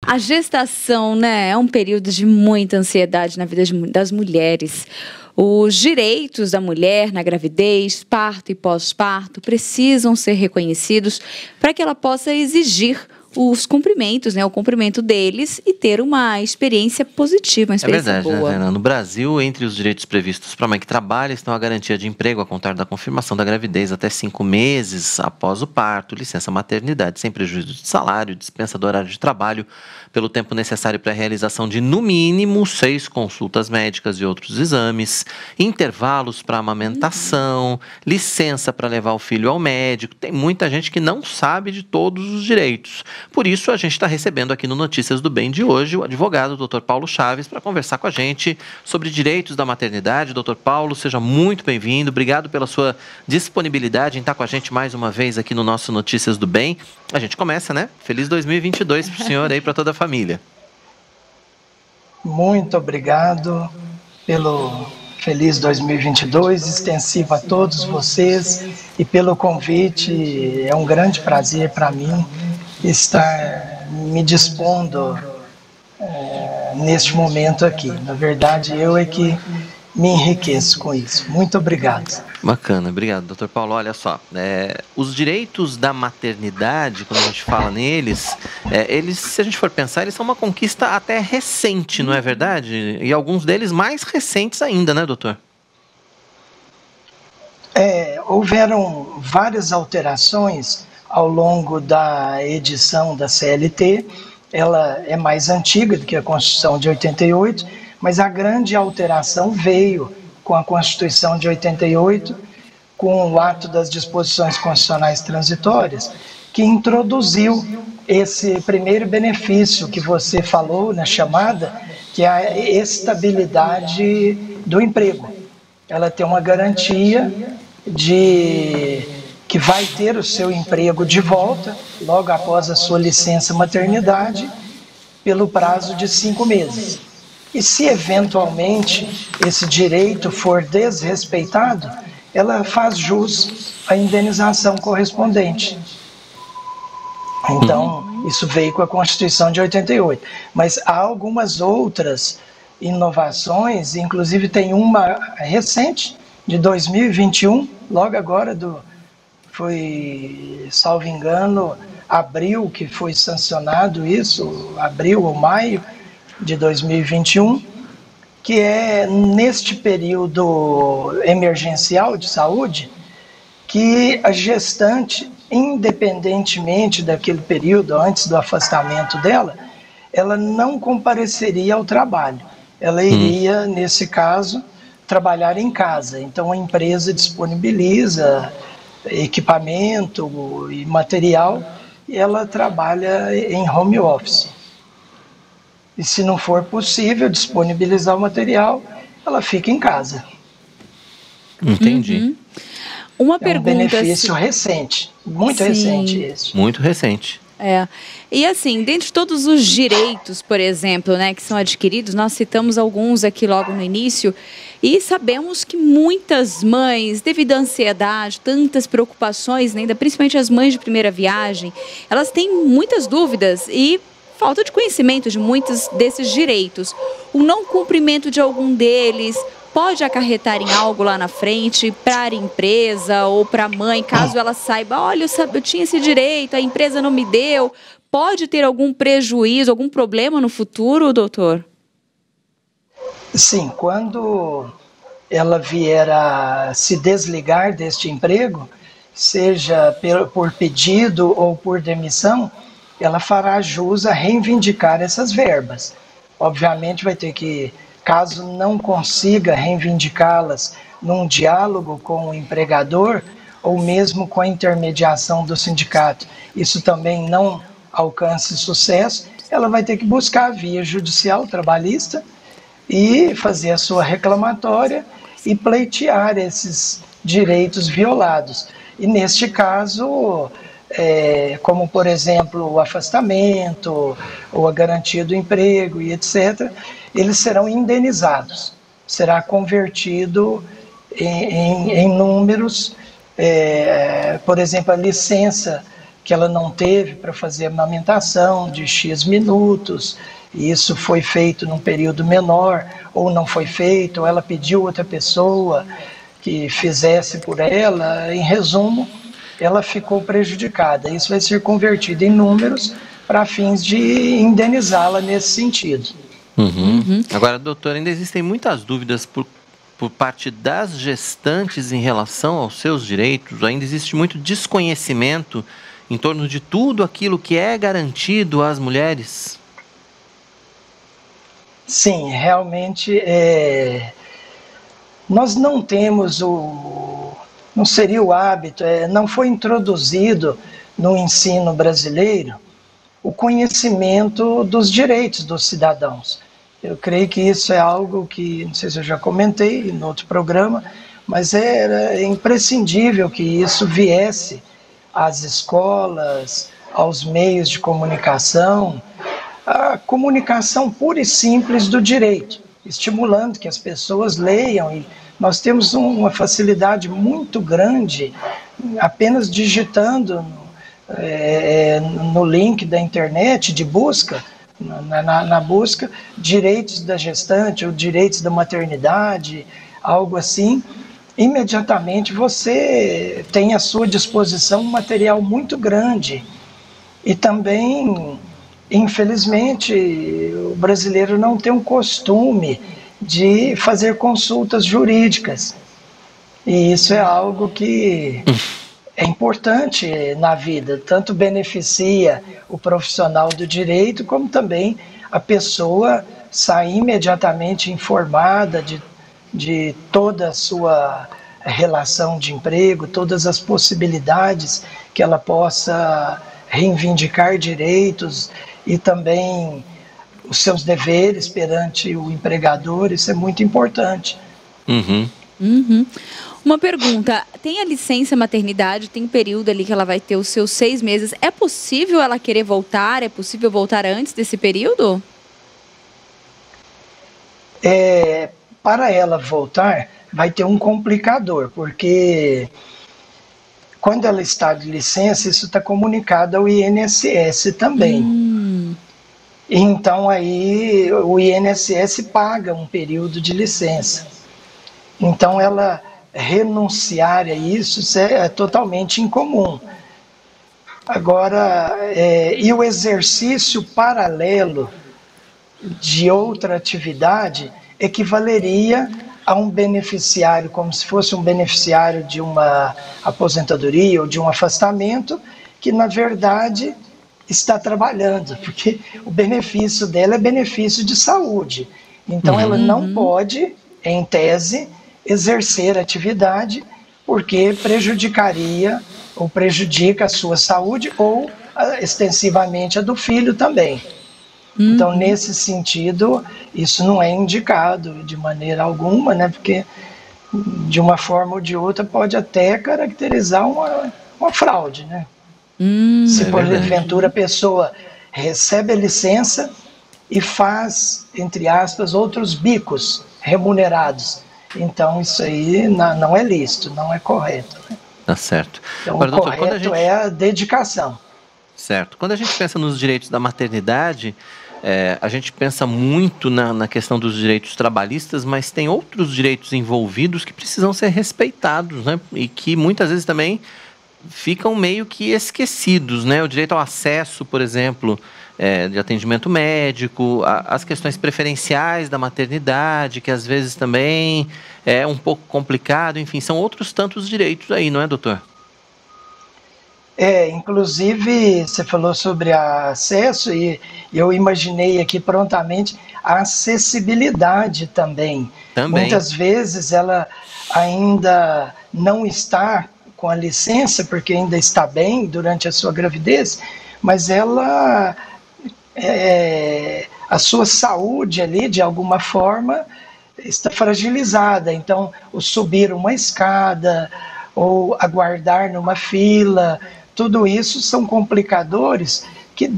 A gestação, né, é um período de muita ansiedade na vida das mulheres. Os direitos da mulher na gravidez, parto e pós-parto precisam ser reconhecidos para que ela possa exigir os cumprimentos, né, o cumprimento deles e ter uma experiência positiva, uma experiência verdade, boa. né, Fernanda? No Brasil, entre os direitos previstos para a mãe que trabalha, estão a garantia de emprego a contar da confirmação da gravidez até 5 meses após o parto, licença maternidade sem prejuízo de salário, dispensa do horário de trabalho pelo tempo necessário para a realização de, no mínimo, 6 consultas médicas e outros exames, intervalos para amamentação, licença para levar o filho ao médico. Tem muita gente que não sabe de todos os direitos. Por isso, a gente está recebendo aqui no Notícias do Bem de hoje o advogado Dr. Paulo Chaves para conversar com a gente sobre direitos da maternidade. Dr. Paulo, seja muito bem-vindo. Obrigado pela sua disponibilidade em estar com a gente mais uma vez aqui no nosso Notícias do Bem. A gente começa, né? Feliz 2022 para o senhor e para toda a família. Muito obrigado pelo feliz 2022, extensivo a todos vocês e pelo convite. É um grande prazer para mim estar me dispondo neste momento aqui. Na verdade, eu é que me enriqueço com isso. Muito obrigado. Bacana, obrigado, doutor Paulo. Olha só, os direitos da maternidade, quando a gente fala neles, eles, se a gente for pensar, eles são uma conquista até recente, não é verdade? E alguns deles mais recentes ainda, né, doutor? Houveram várias alterações ao longo da edição da CLT. Ela é mais antiga do que a Constituição de 88, mas a grande alteração veio com a Constituição de 88, com o ato das disposições constitucionais transitórias, que introduziu esse primeiro benefício que você falou na chamada, que é a estabilidade do emprego. Ela tem uma garantia de que vai ter o seu emprego de volta logo após a sua licença maternidade pelo prazo de 5 meses. E se eventualmente esse direito for desrespeitado, ela faz jus à indenização correspondente. Então, isso veio com a Constituição de 88. Mas há algumas outras inovações, inclusive tem uma recente, de 2021, logo agora, foi, salvo engano, abril que foi sancionado isso, abril ou maio de 2021, que é neste período emergencial de saúde, que a gestante, independentemente daquele período, antes do afastamento dela, ela não compareceria ao trabalho. Ela iria, nesse caso, trabalhar em casa. Então a empresa disponibiliza equipamento e material e ela trabalha em home office. E se não for possível disponibilizar o material, ela fica em casa. Entendi. Uma pergunta, um benefício recente, muito recente esse. Muito recente. E assim, dentre de todos os direitos, por exemplo, né, que são adquiridos, nós citamos alguns aqui logo no início, e sabemos que muitas mães, devido à ansiedade, tantas preocupações, né, ainda principalmente as mães de primeira viagem, elas têm muitas dúvidas e falta de conhecimento de muitos desses direitos. O não cumprimento de algum deles pode acarretar em algo lá na frente para a empresa ou para a mãe, caso ela saiba, olha, eu tinha esse direito, a empresa não me deu. Pode ter algum prejuízo, algum problema no futuro, doutor? Sim, quando ela vier a se desligar deste emprego, seja por pedido ou por demissão, ela fará jus a reivindicar essas verbas. Obviamente vai ter que, caso não consiga reivindicá-las num diálogo com o empregador ou mesmo com a intermediação do sindicato, isso também não alcance sucesso, ela vai ter que buscar a via judicial trabalhista e fazer a sua reclamatória e pleitear esses direitos violados. E neste caso, como por exemplo o afastamento ou a garantia do emprego e etc., eles serão indenizados. Será convertido em números, por exemplo, a licença que ela não teve para fazer a amamentação de X minutos, e isso foi feito num período menor, ou não foi feito, ou ela pediu outra pessoa que fizesse por ela. Em resumo, ela ficou prejudicada. Isso vai ser convertido em números para fins de indenizá-la nesse sentido. Agora, doutor, ainda existem muitas dúvidas por parte das gestantes em relação aos seus direitos. Ainda existe muito desconhecimento em torno de tudo aquilo que é garantido às mulheres? Sim, realmente nós não temos não seria o hábito, não foi introduzido no ensino brasileiro o conhecimento dos direitos dos cidadãos. Eu creio que isso é algo que, não sei se eu já comentei em outro programa, mas era imprescindível que isso viesse às escolas, aos meios de comunicação, a comunicação pura e simples do direito, estimulando que as pessoas leiam. E nós temos uma facilidade muito grande apenas digitando no link da internet de busca, na busca, direitos da gestante ou direitos da maternidade, algo assim. Imediatamente você tem à sua disposição um material muito grande. E também, infelizmente, o brasileiro não tem um costume de fazer consultas jurídicas. E isso é algo que é importante na vida, tanto beneficia o profissional do direito, como também a pessoa sai imediatamente informada de toda a sua relação de emprego, todas as possibilidades que ela possa reivindicar direitos e também os seus deveres perante o empregador. Isso é muito importante. Uma pergunta, tem a licença maternidade, tem um período ali que ela vai ter os seus 6 meses, é possível ela querer voltar? É possível voltar antes desse período? Para ela voltar, vai ter um complicador, porque quando ela está de licença, isso está comunicado ao INSS também. Então aí o INSS paga um período de licença. Então ela renunciar a isso é totalmente incomum. Agora, e o exercício paralelo de outra atividade equivaleria a um beneficiário, como se fosse um beneficiário de uma aposentadoria ou de um afastamento, que na verdade está trabalhando, porque o benefício dela é benefício de saúde. Então ela não pode, em tese, exercer atividade, porque prejudicaria ou prejudica a sua saúde ou extensivamente a do filho também. Então, nesse sentido, isso não é indicado de maneira alguma, né? Porque de uma forma ou de outra pode até caracterizar uma fraude, né? Se porventura a pessoa recebe a licença e faz, entre aspas, outros bicos remunerados, então isso aí não é lícito, não é correto, né? Tá certo. Então, agora, o correto é a dedicação. Certo. Quando a gente pensa nos direitos da maternidade, a gente pensa muito na questão dos direitos trabalhistas, mas tem outros direitos envolvidos que precisam ser respeitados, né? E que muitas vezes também ficam meio que esquecidos, né? O direito ao acesso, por exemplo, de atendimento médico, as questões preferenciais da maternidade, que às vezes também é um pouco complicado, enfim, são outros tantos direitos aí, não é, doutor? Inclusive, você falou sobre acesso e eu imaginei aqui prontamente a acessibilidade também. Muitas vezes ela ainda não está com a licença, porque ainda está bem durante a sua gravidez, mas ela, a sua saúde ali, de alguma forma, está fragilizada. Então, o subir uma escada ou aguardar numa fila, tudo isso são complicadores que,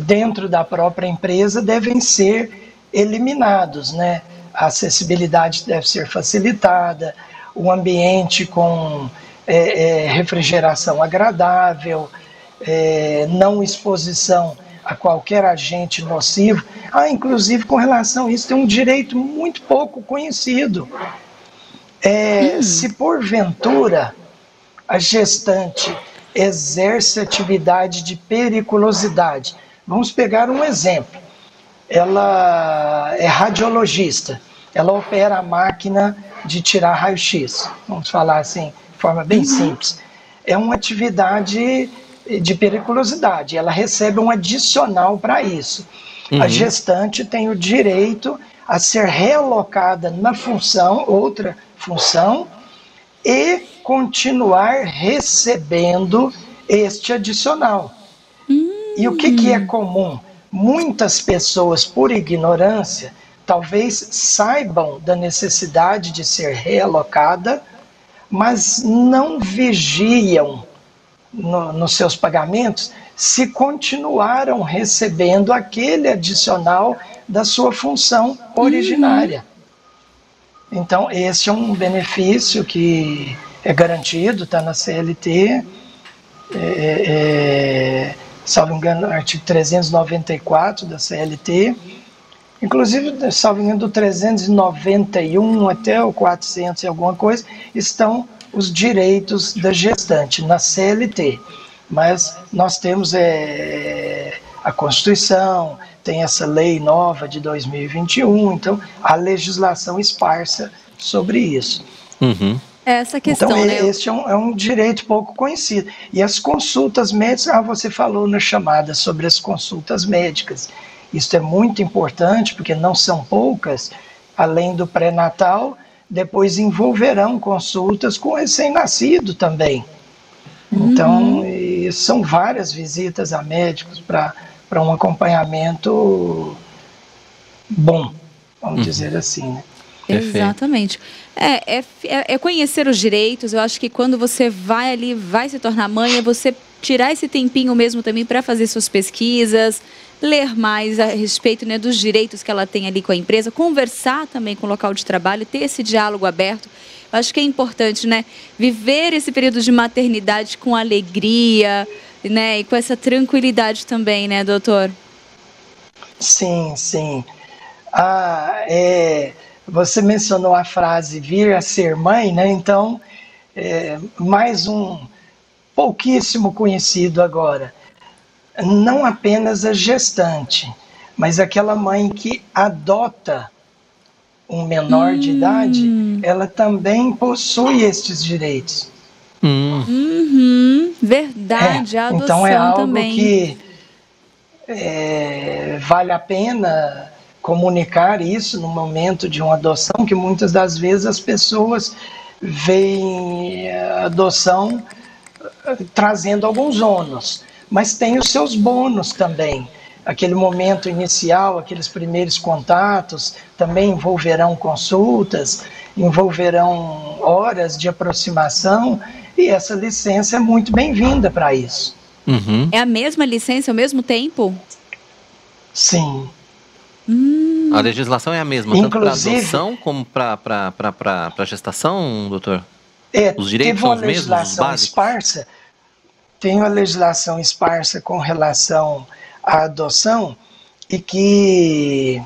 dentro da própria empresa, devem ser eliminados, né? A acessibilidade deve ser facilitada, o ambiente com refrigeração agradável, não exposição a qualquer agente nocivo. Inclusive, com relação a isso, tem um direito muito pouco conhecido. Se porventura a gestante exerce atividade de periculosidade, vamos pegar um exemplo. Ela é radiologista, ela opera a máquina de tirar raio-x, vamos falar assim, de forma bem simples. É uma atividade de periculosidade, ela recebe um adicional para isso. A gestante tem o direito a ser realocada na função, outra função, e continuar recebendo este adicional. E o que é comum? Muitas pessoas, por ignorância, talvez saibam da necessidade de ser realocada, mas não vigiam nos seus pagamentos se continuaram recebendo aquele adicional da sua função originária. Então, esse é um benefício que é garantido, está na CLT, salvo engano, artigo 394 da CLT, inclusive, salvo engano, do 391 até o 400 e alguma coisa, estão os direitos da gestante na CLT. Mas nós temos a Constituição, tem essa lei nova de 2021, então a legislação esparsa sobre isso. Essa questão, então, né? Este é um direito pouco conhecido. E as consultas médicas, você falou na chamada sobre as consultas médicas. Isso é muito importante, porque não são poucas, além do pré-natal, depois envolverão consultas com recém-nascido também. Então, são várias visitas a médicos para um acompanhamento bom, vamos dizer assim, né? Exatamente. É conhecer os direitos. Eu acho que quando você vai ali, vai se tornar mãe, é você tirar esse tempinho mesmo também para fazer suas pesquisas, ler mais a respeito, né, dos direitos que ela tem ali com a empresa, conversar também com o local de trabalho, ter esse diálogo aberto. Eu acho que é importante, né, viver esse período de maternidade com alegria, né, e com essa tranquilidade também, né, doutor? Sim, sim. Você mencionou a frase vir a ser mãe, né? Então, mais um pouquíssimo conhecido agora. Não apenas a gestante, mas aquela mãe que adota um menor de idade, ela também possui estes direitos. Verdade, a adoção então é algo também. Que vale a pena comunicar isso no momento de uma adoção, que muitas das vezes as pessoas veem a adoção trazendo alguns ônus, mas tem os seus bônus também. Aquele momento inicial, aqueles primeiros contatos, também envolverão consultas, envolverão horas de aproximação, e essa licença é muito bem-vinda para isso. É a mesma licença, ao mesmo tempo? Sim. A legislação é a mesma, tanto para adoção como para gestação, doutor? Os direitos são os mesmos, os básicos? Tem uma legislação esparsa com relação à adoção, e que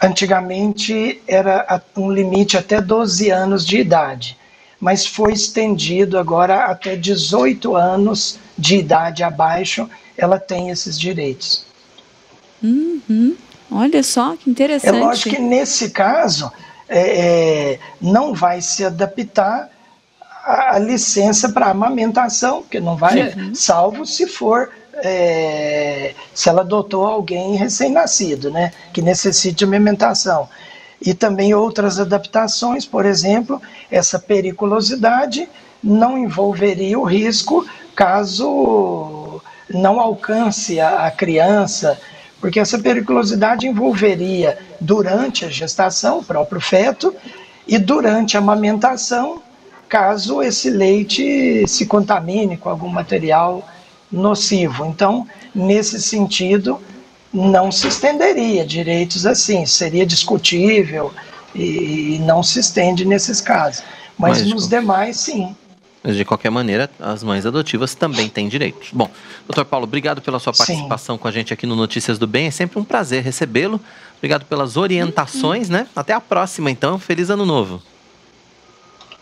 antigamente era um limite até 12 anos de idade, mas foi estendido agora até 18 anos de idade abaixo, ela tem esses direitos. Olha só, que interessante. É lógico que nesse caso não vai se adaptar a licença para amamentação, porque não vai, salvo se for, se ela adotou alguém recém-nascido, né, que necessite amamentação. E também outras adaptações, por exemplo, essa periculosidade não envolveria o risco caso não alcance a criança, porque essa periculosidade envolveria durante a gestação, o próprio feto, e durante a amamentação, caso esse leite se contamine com algum material nocivo. Então, nesse sentido, não se estenderia direitos assim, seria discutível e não se estende nesses casos. Mas nos demais, sim. Mas, de qualquer maneira, as mães adotivas também têm direitos. Bom, doutor Paulo, obrigado pela sua participação com a gente aqui no Notícias do Bem. É sempre um prazer recebê-lo. Obrigado pelas orientações, né? Até a próxima, então. Feliz Ano Novo.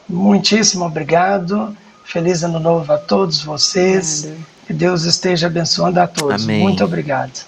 Muitíssimo obrigado. Feliz Ano Novo a todos vocês. Que Deus esteja abençoando a todos. Amém. Muito obrigado.